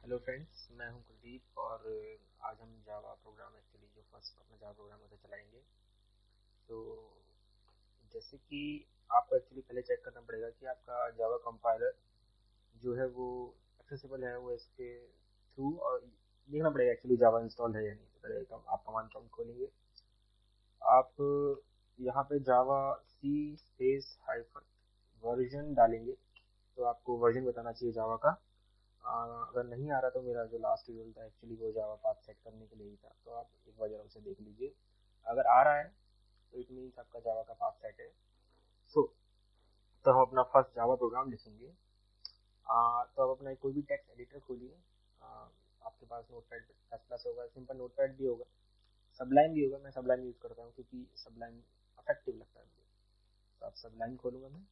Hello friends, मैं हूं कुलदीप और आज हम जावा प्रोग्राम एक्चुअली जो फर्स्ट अपना जावा प्रोग्राम होता चलाएंगे। तो जैसे कि आपको एक्चुअली पहले चेक करना पड़ेगा कि आपका जावा कंपाइलर जो है वो एक्सेसिबल है वो इसके थ्रू, और देखना पड़ेगा एक्चुअली जावा इंस्टॉल है या नहीं। तो पहले आप कमांड प्रॉम्प्ट खोलेंगे। आप यहाँ पे जावा सी स्पेस हाइफन वर्जन डालेंगे, तो आपको वर्जन बताना चाहिए जावा का। अगर नहीं आ रहा तो मेरा जो लास्ट ट्यूटोरियल था एक्चुअली वो जावा पाथ सेट करने के लिए ही था, तो आप एक बार जरूर से देख लीजिए। अगर आ रहा है तो इट मीन्स आपका जावा का पाथ सेट है। सो तो हम अपना फर्स्ट जावा प्रोग्राम लिखेंगे। तो आप अपना कोई भी टेक्स्ट एडिटर खोलिए। आपके पास नोटपैड प्लस प्लस होगा, सिंपल नोटपैड भी होगा, सबलाइन भी होगा। मैं सबलाइन यूज़ करता हूँ क्योंकि सबलाइन अफेक्टिव लगता है मुझे। तो आप सबलाइन खोलूँगा मैं।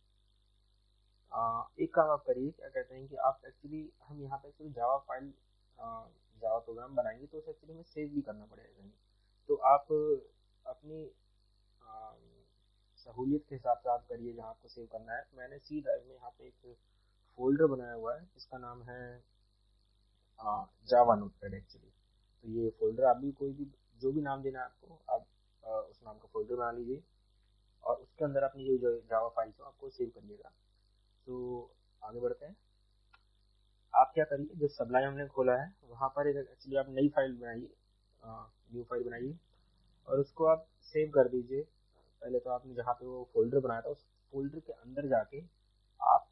एक काम आप करिए, क्या कहते हैं कि आप एक्चुअली हम यहाँ पे actually Java file Java program बनाएंगे तो उसे एक्चुअली हमें सेव भी करना पड़ेगा कहीं। तो आप अपनी सहूलियत के हिसाब से आप करिए जहाँ आपको सेव करना है। मैंने सी ड्राइव में यहाँ पे एक फोल्डर बनाया हुआ है जिसका नाम है जावा नोटपैड एक्चुअली। तो ये फोल्डर आप भी कोई भी जो भी नाम देना है आपको, आप उस नाम का फोल्डर बना लीजिए और उसके अंदर अपनी जो जावा फाइल को आपको सेव करिएगा। तो आगे बढ़ते हैं। आप क्या करिए, जो सबलाइन हमने खोला है वहाँ पर एक एक्चुअली आप नई फाइल बनाइए, न्यू फाइल बनाइए और उसको आप सेव कर दीजिए। पहले तो आपने जहाँ पे वो फोल्डर बनाया था उस फोल्डर के अंदर जाके आप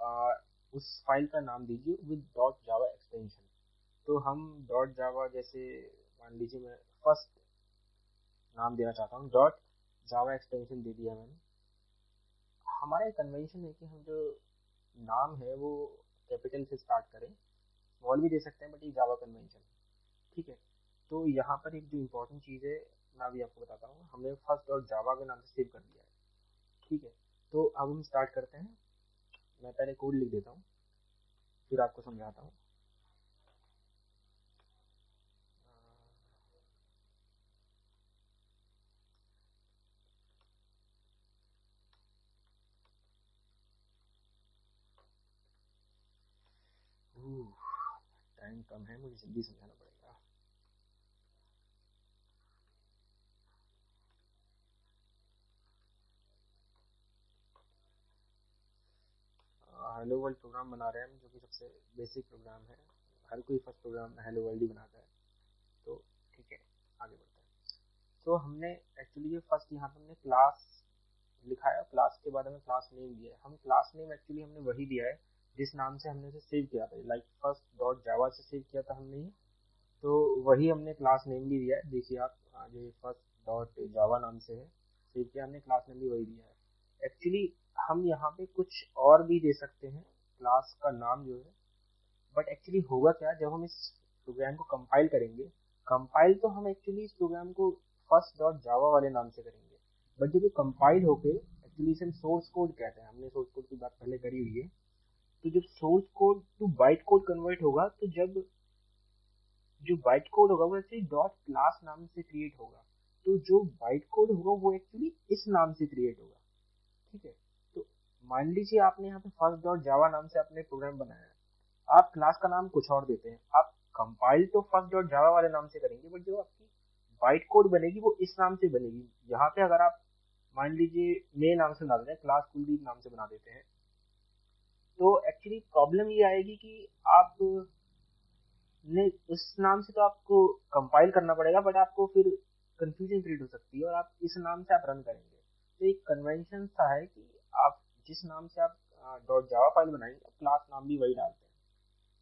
आ, उस फाइल का नाम दीजिए विद डॉट जावा एक्सटेंशन। तो हम डॉट जावा जैसे मान लीजिए मैं फर्स्ट नाम देना चाहता हूँ, डॉट जावा एक्सटेंशन दे दिया मैंने। हमारा एक कन्वेंशन है कि हम जो नाम है वो कैपिटल से स्टार्ट करें, स्मॉल भी दे सकते हैं बट ये जावा कन्वेंशन है, ठीक है। तो यहाँ पर एक जो इम्पोर्टेंट चीज़ है मैं अभी आपको बताता हूँ। हमने फर्स्ट डॉट जावा के नाम से सेव कर दिया है, ठीक है। तो अब हम स्टार्ट करते हैं। मैं पहले कोड लिख देता हूँ फिर आपको समझाता हूँ। टाइम कम है, मुझे जल्दी समझाना पड़ेगा। हेलो वर्ल्ड प्रोग्राम बना रहे हैं हम, जो कि सबसे बेसिक प्रोग्राम है। हर कोई फर्स्ट प्रोग्राम हेलो वर्ल्ड ही बनाता है। तो ठीक है, आगे बढ़ते हैं। तो हमने एक्चुअली ये फर्स्ट यहाँ पर हमने क्लास लिखा है, क्लास के बाद हमें क्लास नेम दिया है। हम क्लास नेम एक्चुअली हमने वही दिया है जिस नाम से हमने इसे सेव किया था, लाइक फर्स्ट डॉट जावा से सेव किया था हमने, तो वही हमने क्लास नेम भी दिया है। देखिए आप, जो फर्स्ट डॉट जावा नाम से है सेव किया हमने, क्लास नेम भी वही दिया है। एक्चुअली हम यहाँ पे कुछ और भी दे सकते हैं क्लास का नाम जो है, बट एक्चुअली होगा क्या जब हम इस प्रोग्राम को कंपाइल करेंगे। कंपाइल तो हम एक्चुअली इस प्रोग्राम को फर्स्ट डॉट जावा वाले नाम से करेंगे, बट जब ये कंपाइल होके एक्चुअली इसे हम सोर्स कोड कहते हैं, हमने सोर्स कोड की बात पहले करी हुई है। तो जब source code to byte code convert होगा, तो जब जो बाइट कोड होगा वो एक्चुअली डॉट क्लास नाम से क्रिएट होगा। तो जो बाइट कोड होगा वो एक्चुअली इस नाम से क्रिएट होगा, ठीक है। तो मान लीजिए आपने यहाँ पे फर्स्ट डॉट जावा नाम से आपने प्रोग्राम बनाया है, आप क्लास का नाम कुछ और देते हैं। आप कंपाइल तो फर्स्ट डॉट जावा वाले नाम से करेंगे, बट जो आपकी बाइट कोड बनेगी वो इस नाम से बनेगी। यहाँ पे अगर आप मान लीजिए नए नाम से बना देते हैं, क्लास कुलदीप नाम से बना देते हैं, तो एक्चुअली प्रॉब्लम ये आएगी कि आप ने उस नाम से तो आपको कंपाइल करना पड़ेगा, बट आपको फिर कंफ्यूजन क्रिएट हो सकती है और आप इस नाम से आप रन करेंगे। तो एक कन्वेंशन सा है कि आप जिस नाम से आप डॉट जावा फाइल बनाएंगे क्लास नाम भी वही डालते हैं,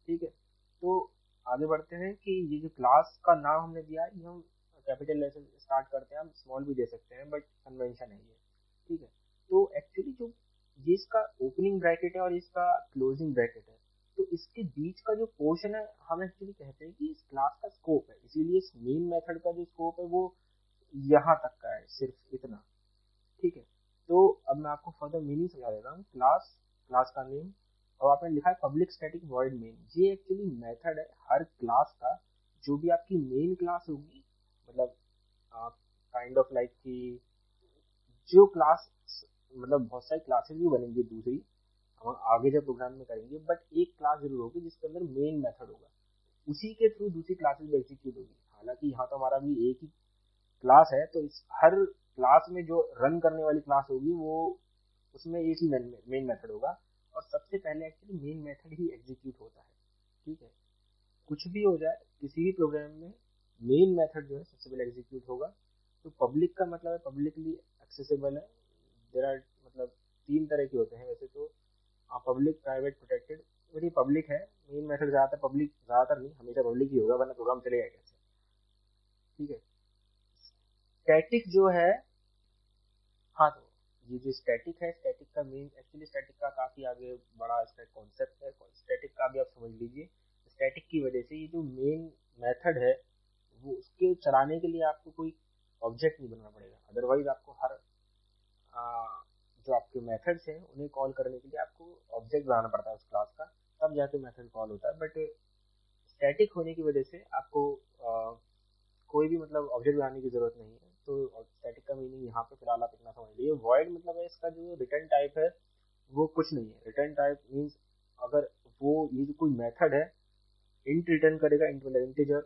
ठीक है। तो आगे बढ़ते हैं कि ये जो क्लास का नाम हमने दिया है ये हम कैपिटल लेटर स्टार्ट करते हैं, हम स्मॉल भी दे सकते हैं बट कन्वेंशन है ये, ठीक है। तो एक्चुअली जो ये इसका ओपनिंग ब्रैकेट है और इसका क्लोजिंग ब्रैकेट है, तो इसके बीच का जो पोर्शन है हम एक्चुअली कहते हैं कि इस क्लास का स्कोप है। इसीलिए इस मेन मेथड का जो स्कोप है वो यहाँ तक का है, सिर्फ इतना, ठीक है। तो अब मैं आपको फर्दर मीनिंग समझा देता हूँ। क्लास, क्लास का नेम, और आपने लिखा है पब्लिक स्टैटिक वॉइड मेन। ये एक्चुअली मेथड है हर क्लास का, जो भी आपकी मेन क्लास होगी, मतलब काइंड ऑफ लाइक कि जो क्लास, मतलब बहुत सारी क्लासेस भी बनेंगी दूसरी, हम आगे जब प्रोग्राम में करेंगे, बट एक क्लास जरूर होगी जिसके अंदर मेन मेथड होगा, उसी के थ्रू दूसरी क्लासेस भी एग्जीक्यूट होगी। हालांकि यहाँ तो हमारा भी एक ही क्लास है, तो इस हर क्लास में जो रन करने वाली क्लास होगी वो उसमें एक ही मेन मेथड होगा, और सबसे पहले एक्चुअली मेन मेथड ही एग्जीक्यूट होता है। ठीक है, कुछ भी हो जाए किसी भी प्रोग्राम में मेन मेथड जो है सबसे पहले एग्जीक्यूट होगा। तो पब्लिक का मतलब है पब्लिकली एक्सेसिबल है। देर आर मतलब तीन तरह के होते हैं वैसे तो, पब्लिक, प्राइवेट, प्रोटेक्टेड। बट ये पब्लिक है, मेन मेथड ज़्यादातर पब्लिक, ज़्यादातर नहीं हमेशा पब्लिक ही होगा, वरना प्रोग्राम चलेगा कैसे। ठीक है, स्टैटिक जो है, हाँ तो ये जो स्टैटिक है, स्टैटिक का मेन एक्चुअली स्टैटिक का काफ़ी आगे बड़ा इसका कॉन्सेप्ट है। स्टैटिक का भी आप समझ लीजिए। स्टैटिक की वजह से ये जो मेन मेथड है वो उसके चलाने के लिए आपको कोई ऑब्जेक्ट नहीं बनाना पड़ेगा। अदरवाइज आपको हर जो आपके मेथड्स हैं उन्हें कॉल करने के लिए आपको ऑब्जेक्ट बनाना पड़ता है उस क्लास का, तब जाके मेथड कॉल होता है। बट स्टैटिक होने की वजह से आपको कोई भी मतलब ऑब्जेक्ट बनाने की जरूरत नहीं है। तो स्टैटिक का मीनिंग यहाँ पे फिलहाल आप इतना समझ लीजिए। वॉइड मतलब है इसका जो रिटर्न टाइप है वो कुछ नहीं है। रिटर्न टाइप मीन्स अगर वो ये जो कोई मेथड है इंट रिटर्न करेगा, इंट मतलब इंटीजर,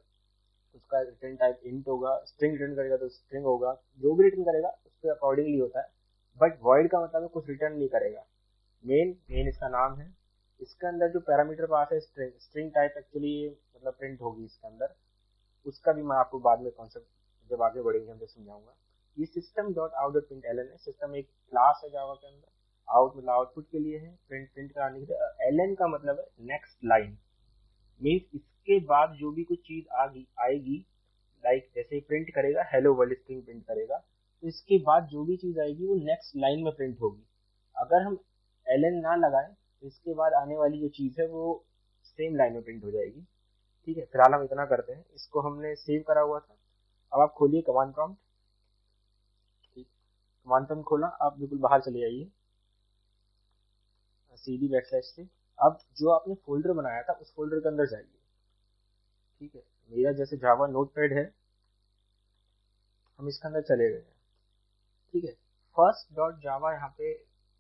उसका रिटर्न टाइप इंट होगा। स्ट्रिंग रिटर्न करेगा तो स्ट्रिंग होगा। जो भी रिटर्न करेगा उसके अकॉर्डिंगली होता है। बट वॉइड का मतलब है कुछ रिटर्न नहीं करेगा। मेन इसका नाम है। इसके अंदर जो पैरामीटर पास है स्ट्रिंग, स्ट्रिंग टाइप एक्चुअली मतलब प्रिंट होगी इसके अंदर। उसका भी मैं आपको बाद में कॉन्सेप्ट जब आगे बढ़ेंगे हम जब समझाऊंगा। ये system dot out dot print L N है। सिस्टम एक क्लास है जावा के अंदर। आउट मतलब आउटपुट के लिए है, प्रिंट प्रिंट कराने के लिए। एल एन का मतलब है नेक्स्ट लाइन, मीन्स इसके बाद जो भी कुछ चीज आएगी, लाइक जैसे प्रिंट करेगा हेलो वर्ल्ड स्ट्रिंग प्रिंट करेगा, तो इसके बाद जो भी चीज आएगी वो नेक्स्ट लाइन में प्रिंट होगी। अगर हम एल एन ना लगाएं तो इसके बाद आने वाली जो चीज है वो सेम लाइन में प्रिंट हो जाएगी। ठीक है, फिलहाल हम इतना करते हैं। इसको हमने सेव करा हुआ था। अब आप खोलिए कमांड प्रॉम्प्ट। ठीक, कमांड प्रॉम्प्ट खोला, आप बिल्कुल बाहर चले जाइए cd बैकस्लैश से। अब जो आपने फोल्डर बनाया था उस फोल्डर के अंदर जाइए। ठीक है, मेरा जैसे जावा नोटपैड है, हम इसके अंदर चले गए हैं। ठीक है, फर्स्ट डॉट जावा यहाँ पे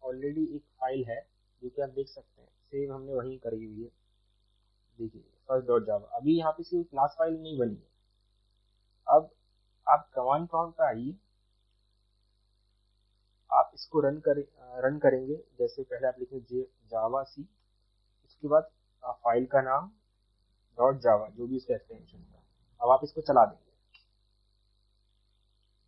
ऑलरेडी एक फाइल है जो कि आप देख सकते हैं, सेव हमने वहीं करी हुई है। देखिए फर्स्ट डॉट जावा, अभी यहाँ पे सिर्फ क्लास फाइल नहीं बनी है। अब आप कमांड प्रॉम्प्ट पे आइए, आप इसको रन करेंगे। जैसे पहले आप लिखेंगे जावा सी, उसके बाद फाइल का नाम डॉट जावा, जो भी उसका एक्सटेंशन था। अब आप इसको चला देंगे,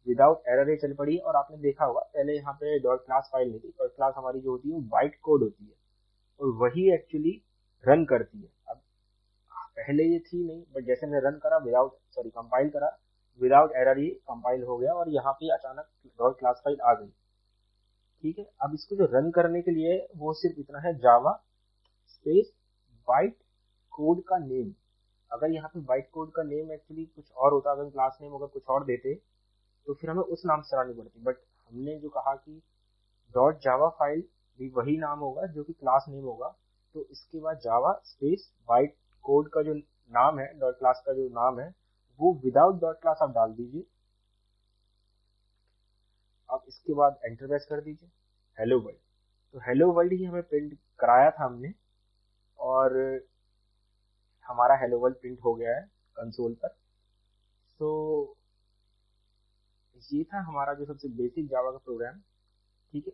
विदाउट एरर ये चल पड़ी। और आपने देखा होगा पहले यहाँ पे डॉट क्लास फाइल नहीं थी। डॉट क्लास हमारी जो होती है वो बाइट कोड होती है, और वही एक्चुअली रन करती है। अब पहले ये थी नहीं, बट जैसे मैंने रन करा विदाउट, सॉरी कंपाइल करा विदाउट एरर, ये कंपाइल हो गया और यहाँ पे अचानक डॉट क्लास फाइल आ गई। ठीक है, अब इसको जो रन करने के लिए वो सिर्फ इतना है, जावा स्पेस बाइट कोड का नेम। अगर यहाँ पे बाइट कोड का नेम एक्चुअली कुछ और होता, अगर क्लास नेम अगर कुछ और देते तो फिर हमें उस नाम से चलानी पड़ती। बट हमने जो कहा कि डॉट जावा फाइल भी वही नाम होगा जो कि क्लास नेम होगा, तो इसके बाद जावा स्पेस बाइट कोड का जो नाम है, डॉट क्लास का जो नाम है, वो विदाउट डॉट क्लास आप डाल दीजिए। आप इसके बाद एंटर प्रेस कर दीजिए, हेलो वर्ल्ड। तो हेलो वर्ल्ड ही हमें प्रिंट कराया था हमने, और हमारा हेलो वर्ल्ड प्रिंट हो गया है कंसोल पर। तो ये था हमारा जो सबसे बेसिक जावा का प्रोग्राम। ठीक है,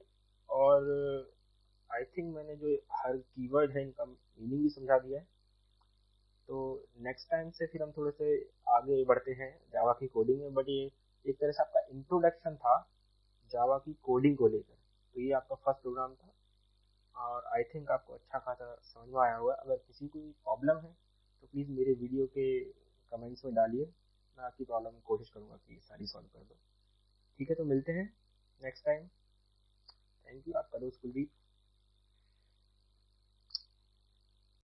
और आई थिंक मैंने जो हर कीवर्ड है इनका मीनिंग भी समझा दिया है। तो नेक्स्ट टाइम से फिर हम थोड़े से आगे बढ़ते हैं जावा की कोडिंग में। बट ये एक तरह से आपका इंट्रोडक्शन था जावा की कोडिंग को लेकर। तो ये आपका फर्स्ट प्रोग्राम था, और आई थिंक आपको अच्छा खासा समझ में आया होगा। अगर किसी को प्रॉब्लम है तो प्लीज़ मेरे वीडियो के कमेंट्स में डालिए, मैं आपकी प्रॉब्लम कोशिश करूँगा कि सारी सॉल्व कर दो। ठीक है, तो मिलते हैं नेक्स्ट टाइम। थैंक यू, आपका दोस्त कुलदीप।